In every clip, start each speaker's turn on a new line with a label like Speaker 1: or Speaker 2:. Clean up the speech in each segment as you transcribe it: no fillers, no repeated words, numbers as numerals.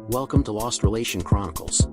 Speaker 1: Welcome to Lost Relation Chronicles.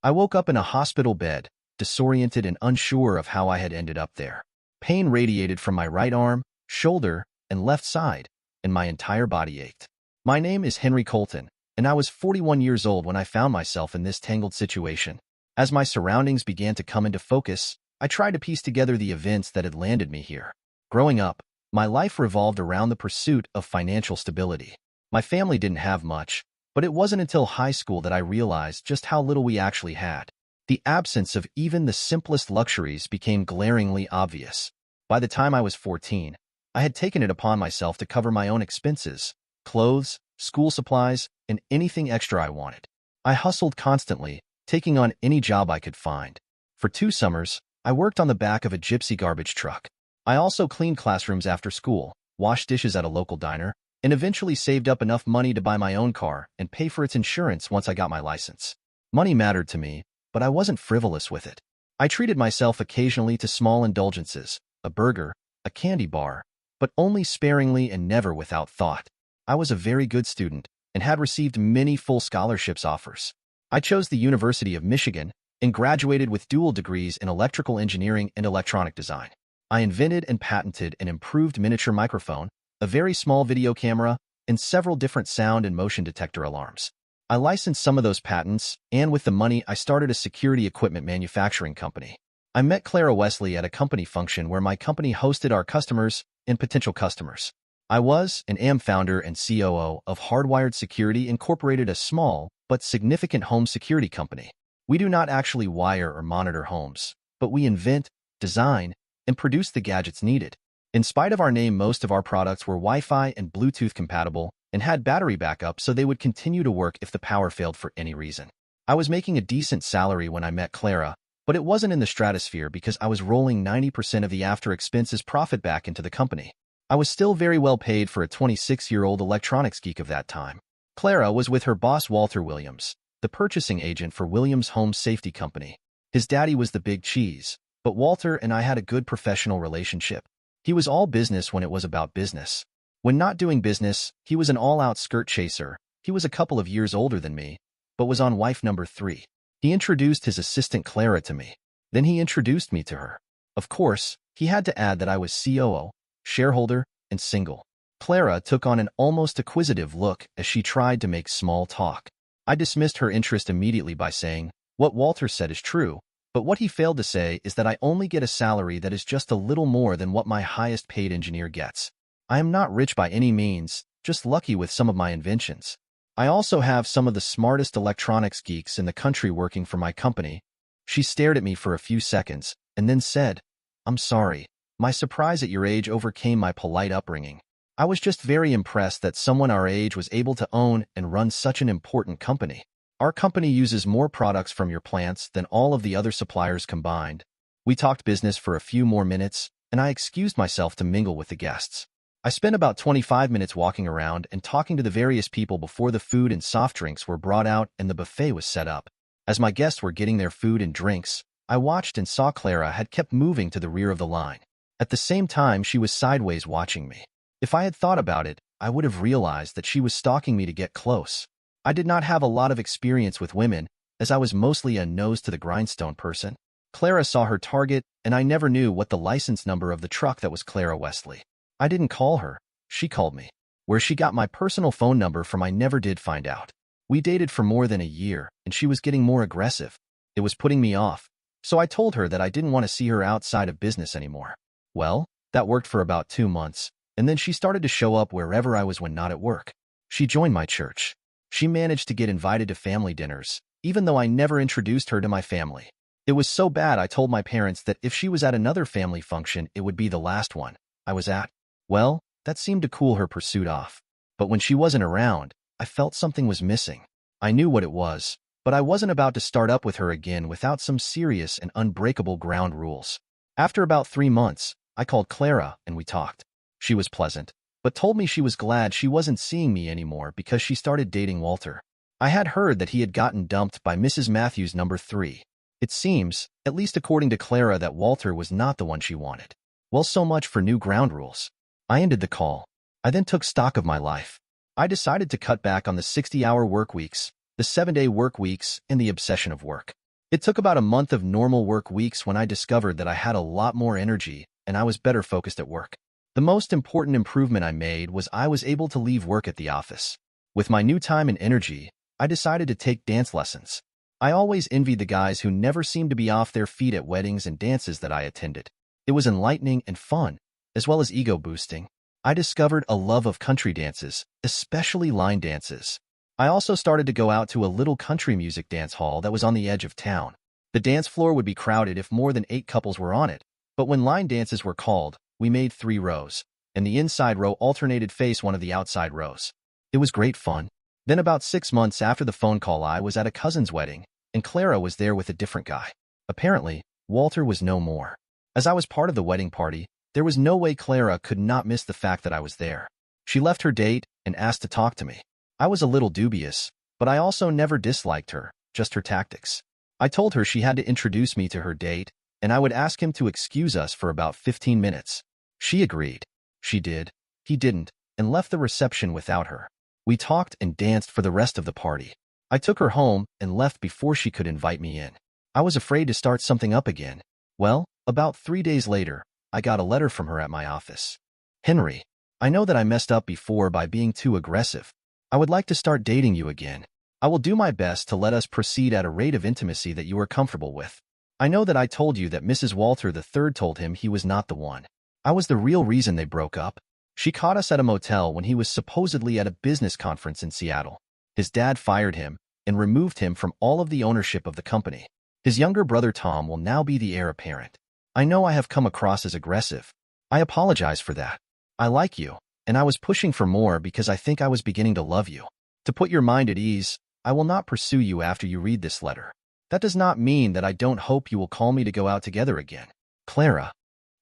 Speaker 2: I woke up in a hospital bed, disoriented and unsure of how I had ended up there. Pain radiated from my right arm, shoulder, and left side, and my entire body ached. My name is Henry Colton, and I was 41 years old when I found myself in this tangled situation. As my surroundings began to come into focus, I tried to piece together the events that had landed me here. Growing up, my life revolved around the pursuit of financial stability. My family didn't have much, but it wasn't until high school that I realized just how little we actually had. The absence of even the simplest luxuries became glaringly obvious. By the time I was 14, I had taken it upon myself to cover my own expenses, clothes, school supplies, and anything extra I wanted. I hustled constantly, taking on any job I could find. For 2 summers, I worked on the back of a gypsy garbage truck. I also cleaned classrooms after school, washed dishes at a local diner, and eventually saved up enough money to buy my own car and pay for its insurance once I got my license. Money mattered to me, but I wasn't frivolous with it. I treated myself occasionally to small indulgences, a burger, a candy bar, but only sparingly and never without thought. I was a very good student and had received many full scholarships offers. I chose the University of Michigan and graduated with dual degrees in electrical engineering and electronic design. I invented and patented an improved miniature microphone, a very small video camera, and several different sound and motion detector alarms. I licensed some of those patents, and with the money, I started a security equipment manufacturing company. I met Clara Wesley at a company function where my company hosted our customers and potential customers. I was and am founder and COO of Hardwired Security Incorporated, a small but significant home security company. We do not actually wire or monitor homes, but we invent, design, and produce the gadgets needed. In spite of our name, most of our products were Wi-Fi and Bluetooth compatible and had battery backup so they would continue to work if the power failed for any reason. I was making a decent salary when I met Clara, but it wasn't in the stratosphere because I was rolling 90% of the after-expenses profit back into the company. I was still very well paid for a 26-year-old electronics geek of that time. Clara was with her boss Walter Williams, the purchasing agent for Williams Home Safety Company. His daddy was the big cheese, but Walter and I had a good professional relationship. He was all business when it was about business. When not doing business, he was an all-out skirt chaser. He was a couple of years older than me, but was on wife number 3. He introduced his assistant Clara to me. Then he introduced me to her. Of course, he had to add that I was COO, shareholder, and single. Clara took on an almost acquisitive look as she tried to make small talk. I dismissed her interest immediately by saying, "What Walter said is true, but what he failed to say is that I only get a salary that is just a little more than what my highest paid engineer gets. I am not rich by any means, just lucky with some of my inventions. I also have some of the smartest electronics geeks in the country working for my company." She stared at me for a few seconds and then said, "I'm sorry. My surprise at your age overcame my polite upbringing. I was just very impressed that someone our age was able to own and run such an important company. Our company uses more products from your plants than all of the other suppliers combined." We talked business for a few more minutes, and I excused myself to mingle with the guests. I spent about 25 minutes walking around and talking to the various people before the food and soft drinks were brought out and the buffet was set up. As my guests were getting their food and drinks, I watched and saw Clara had kept moving to the rear of the line. At the same time, she was sideways watching me. If I had thought about it, I would have realized that she was stalking me to get close. I did not have a lot of experience with women, as I was mostly a nose-to-the-grindstone person. Clara saw her target, and I never knew what the license number of the truck that was Clara Wesley. I didn't call her. She called me. Where she got my personal phone number from, I never did find out. We dated for more than a year, and she was getting more aggressive. It was putting me off, so I told her that I didn't want to see her outside of business anymore. Well, that worked for about 2 months, and then she started to show up wherever I was when not at work. She joined my church. She managed to get invited to family dinners, even though I never introduced her to my family. It was so bad I told my parents that if she was at another family function, it would be the last one I was at. Well, that seemed to cool her pursuit off. But when she wasn't around, I felt something was missing. I knew what it was, but I wasn't about to start up with her again without some serious and unbreakable ground rules. After about 3 months, I called Clara and we talked. She was pleasant, but told me she was glad she wasn't seeing me anymore because she started dating Walter. I had heard that he had gotten dumped by Mrs. Matthews number 3. It seems, at least according to Clara, that Walter was not the one she wanted. Well, so much for new ground rules. I ended the call. I then took stock of my life. I decided to cut back on the 60-hour work weeks, the 7-day work weeks, and the obsession of work. It took about a month of normal work weeks when I discovered that I had a lot more energy and I was better focused at work. The most important improvement I made was I was able to leave work at the office. With my new time and energy, I decided to take dance lessons. I always envied the guys who never seemed to be off their feet at weddings and dances that I attended. It was enlightening and fun, as well as ego-boosting. I discovered a love of country dances, especially line dances. I also started to go out to a little country music dance hall that was on the edge of town. The dance floor would be crowded if more than 8 couples were on it, but when line dances were called, we made 3 rows, and the inside row alternated face one of the outside rows. It was great fun. Then about 6 months after the phone call, I was at a cousin's wedding, and Clara was there with a different guy. Apparently, Walter was no more. As I was part of the wedding party, there was no way Clara could not miss the fact that I was there. She left her date and asked to talk to me. I was a little dubious, but I also never disliked her, just her tactics. I told her she had to introduce me to her date, and I would ask him to excuse us for about 15 minutes. She agreed. She did. He didn't, and left the reception without her. We talked and danced for the rest of the party. I took her home and left before she could invite me in. I was afraid to start something up again. Well, about 3 days later, I got a letter from her at my office. Henry, I know that I messed up before by being too aggressive. I would like to start dating you again. I will do my best to let us proceed at a rate of intimacy that you are comfortable with. I know that I told you that Mrs. Walter III told him he was not the one. I was the real reason they broke up. She caught us at a motel when he was supposedly at a business conference in Seattle. His dad fired him and removed him from all of the ownership of the company. His younger brother Tom will now be the heir apparent. I know I have come across as aggressive. I apologize for that. I like you, and I was pushing for more because I think I was beginning to love you. To put your mind at ease, I will not pursue you after you read this letter. That does not mean that I don't hope you will call me to go out together again. Clara.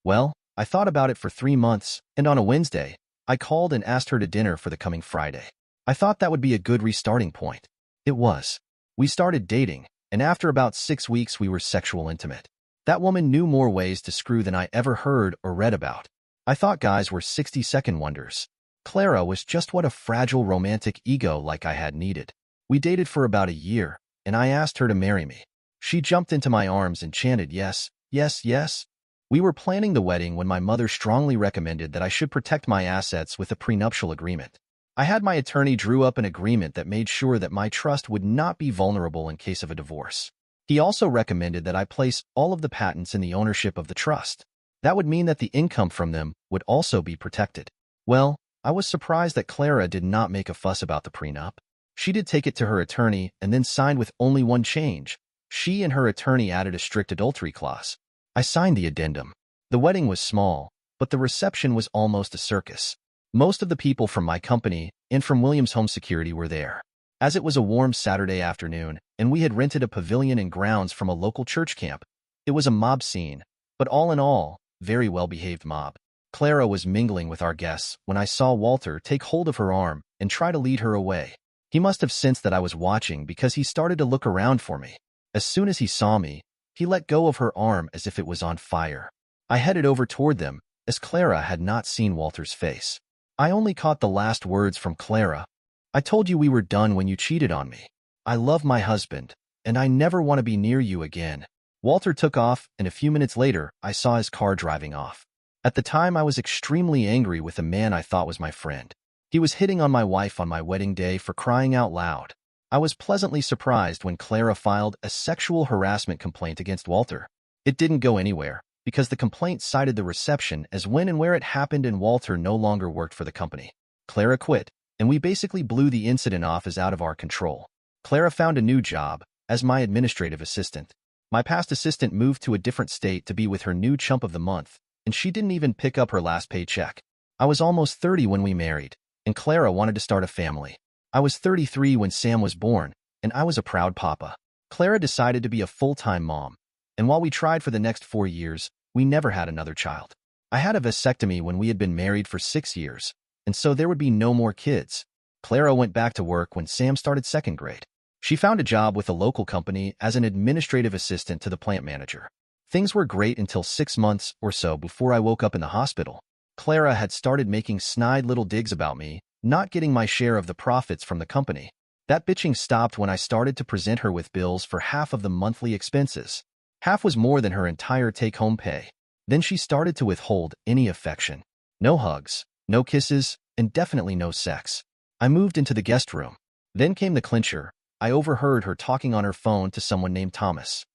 Speaker 2: Well, I thought about it for 3 months, and on a Wednesday, I called and asked her to dinner for the coming Friday. I thought that would be a good restarting point. It was. We started dating, and after about 6 weeks we were sexual intimate. That woman knew more ways to screw than I ever heard or read about. I thought guys were 60-second wonders. Clara was just what a fragile romantic ego like I had needed. We dated for about a year, and I asked her to marry me. She jumped into my arms and chanted yes, yes, yes. We were planning the wedding when my mother strongly recommended that I should protect my assets with a prenuptial agreement. I had my attorney drew up an agreement that made sure that my trust would not be vulnerable in case of a divorce. He also recommended that I place all of the patents in the ownership of the trust. That would mean that the income from them would also be protected. Well, I was surprised that Clara did not make a fuss about the prenup. She did take it to her attorney and then signed with only one change. She and her attorney added a strict adultery clause. I signed the addendum. The wedding was small, but the reception was almost a circus. Most of the people from my company and from Williams Home Security were there. As it was a warm Saturday afternoon, and we had rented a pavilion and grounds from a local church camp, it was a mob scene, but all in all, very well-behaved mob. Clara was mingling with our guests when I saw Walter take hold of her arm and try to lead her away. He must have sensed that I was watching because he started to look around for me. As soon as he saw me, he let go of her arm as if it was on fire. I headed over toward them, as Clara had not seen Walter's face. I only caught the last words from Clara. I told you we were done when you cheated on me. I love my husband, and I never want to be near you again. Walter took off, and a few minutes later, I saw his car driving off. At the time, I was extremely angry with a man I thought was my friend. He was hitting on my wife on my wedding day for crying out loud. I was pleasantly surprised when Clara filed a sexual harassment complaint against Walter. It didn't go anywhere, because the complaint cited the reception as when and where it happened and Walter no longer worked for the company. Clara quit, and we basically blew the incident off as out of our control. Clara found a new job, as my administrative assistant. My past assistant moved to a different state to be with her new chump of the month, and she didn't even pick up her last paycheck. I was almost 30 when we married, and Clara wanted to start a family. I was 33 when Sam was born, and I was a proud papa. Clara decided to be a full-time mom, and while we tried for the next 4 years, we never had another child. I had a vasectomy when we had been married for 6 years, and so there would be no more kids. Clara went back to work when Sam started 2nd grade. She found a job with a local company as an administrative assistant to the plant manager. Things were great until 6 months or so before I woke up in the hospital. Clara had started making snide little digs about me, not getting my share of the profits from the company. That bitching stopped when I started to present her with bills for half of the monthly expenses. Half was more than her entire take-home pay. Then she started to withhold any affection. No hugs, no kisses, and definitely no sex. I moved into the guest room. Then came the clincher. I overheard her talking on her phone to someone named Thomas.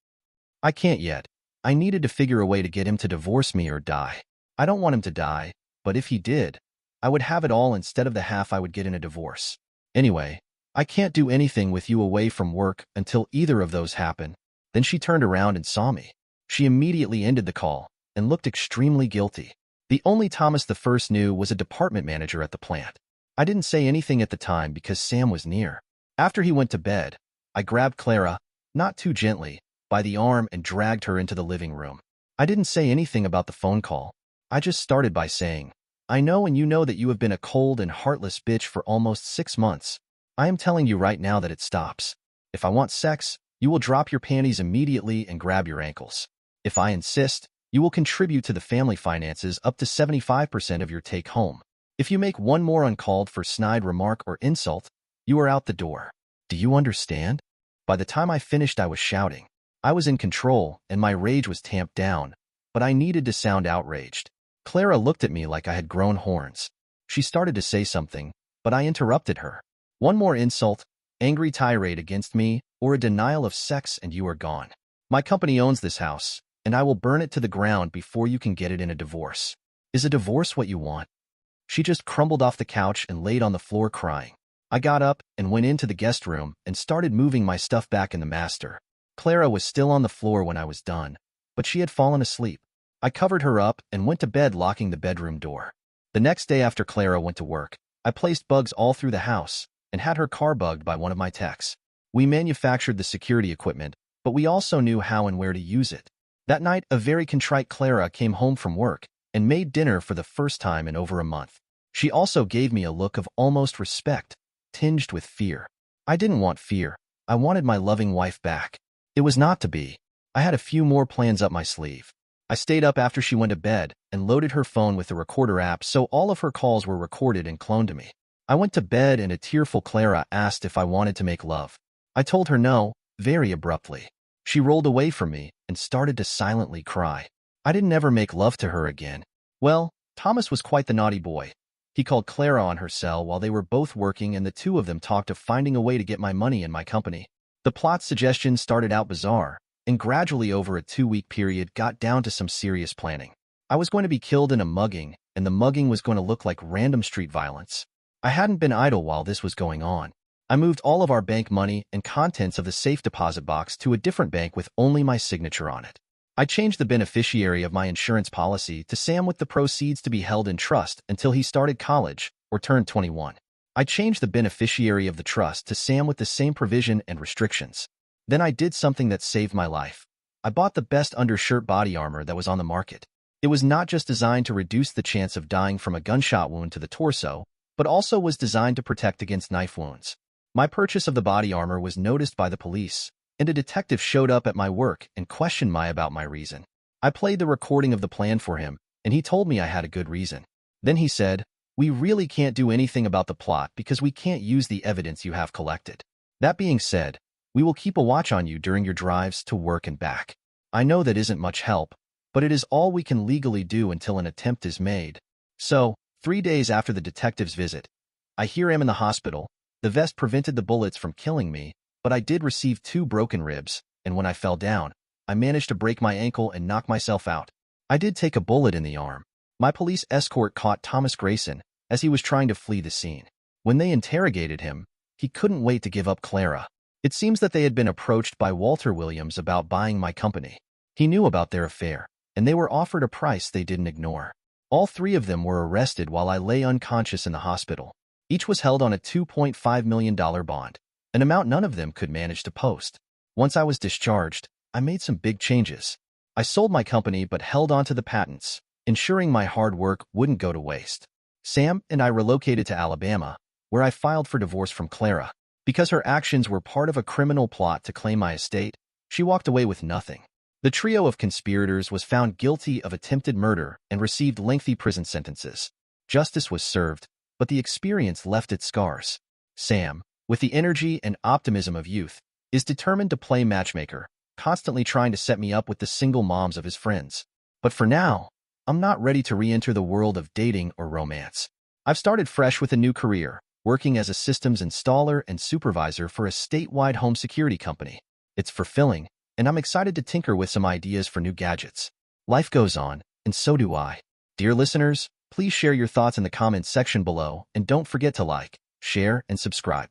Speaker 2: I can't yet. I needed to figure a way to get him to divorce me or die. I don't want him to die, but if he did, I would have it all instead of the half I would get in a divorce. Anyway, I can't do anything with you away from work until either of those happen. Then she turned around and saw me. She immediately ended the call and looked extremely guilty. The only Thomas the First knew was a department manager at the plant. I didn't say anything at the time because Sam was near. After he went to bed, I grabbed Clara, not too gently, by the arm and dragged her into the living room. I didn't say anything about the phone call. I just started by saying, I know and you know that you have been a cold and heartless bitch for almost 6 months. I am telling you right now that it stops. If I want sex, you will drop your panties immediately and grab your ankles. If I insist, you will contribute to the family finances up to 75% of your take-home. If you make one more uncalled for snide remark or insult, you are out the door. Do you understand? By the time I finished, I was shouting. I was in control, and my rage was tamped down, but I needed to sound outraged. Clara looked at me like I had grown horns. She started to say something, but I interrupted her. One more insult, angry tirade against me, or a denial of sex and you are gone. My company owns this house, and I will burn it to the ground before you can get it in a divorce. Is a divorce what you want? She just crumbled off the couch and laid on the floor crying. I got up and went into the guest room and started moving my stuff back in the master. Clara was still on the floor when I was done, but she had fallen asleep. I covered her up and went to bed, locking the bedroom door. The next day after Clara went to work, I placed bugs all through the house and had her car bugged by one of my techs. We manufactured the security equipment, but we also knew how and where to use it. That night, a very contrite Clara came home from work and made dinner for the first time in over a month. She also gave me a look of almost respect, tinged with fear. I didn't want fear. I wanted my loving wife back. It was not to be. I had a few more plans up my sleeve. I stayed up after she went to bed and loaded her phone with the recorder app so all of her calls were recorded and cloned to me. I went to bed and a tearful Clara asked if I wanted to make love. I told her no, very abruptly. She rolled away from me and started to silently cry. I didn't ever make love to her again. Well, Thomas was quite the naughty boy. He called Clara on her cell while they were both working, and the two of them talked of finding a way to get my money in my company. The plot suggestion started out bizarre, and gradually over a 2-week period got down to some serious planning. I was going to be killed in a mugging, and the mugging was going to look like random street violence. I hadn't been idle while this was going on. I moved all of our bank money and contents of the safe deposit box to a different bank with only my signature on it. I changed the beneficiary of my insurance policy to Sam with the proceeds to be held in trust until he started college or turned 21. I changed the beneficiary of the trust to Sam with the same provision and restrictions. Then I did something that saved my life. I bought the best undershirt body armor that was on the market. It was not just designed to reduce the chance of dying from a gunshot wound to the torso, but also was designed to protect against knife wounds. My purchase of the body armor was noticed by the police, and a detective showed up at my work and questioned me about my reason. I played the recording of the plan for him, and he told me I had a good reason. Then he said, "We really can't do anything about the plot because we can't use the evidence you have collected. That being said, we will keep a watch on you during your drives to work and back. I know that isn't much help, but it is all we can legally do until an attempt is made." So, 3 days after the detective's visit, I hear him in the hospital. The vest prevented the bullets from killing me, but I did receive 2 broken ribs, and when I fell down, I managed to break my ankle and knock myself out. I did take a bullet in the arm. My police escort caught Thomas Grayson as he was trying to flee the scene. When they interrogated him, he couldn't wait to give up Clara. It seems that they had been approached by Walter Williams about buying my company. He knew about their affair, and they were offered a price they didn't ignore. All 3 of them were arrested while I lay unconscious in the hospital. Each was held on a $2.5 million bond, an amount none of them could manage to post. Once I was discharged, I made some big changes. I sold my company but held on to the patents, ensuring my hard work wouldn't go to waste. Sam and I relocated to Alabama, where I filed for divorce from Clara. Because her actions were part of a criminal plot to claim my estate, she walked away with nothing. The trio of conspirators was found guilty of attempted murder and received lengthy prison sentences. Justice was served, but the experience left its scars. Sam, with the energy and optimism of youth, is determined to play matchmaker, constantly trying to set me up with the single moms of his friends. But for now, I'm not ready to re-enter the world of dating or romance. I've started fresh with a new career, working as a systems installer and supervisor for a statewide home security company. It's fulfilling, and I'm excited to tinker with some ideas for new gadgets. Life goes on, and so do I. Dear listeners, please share your thoughts in the comments section below, and don't forget to like, share, and subscribe.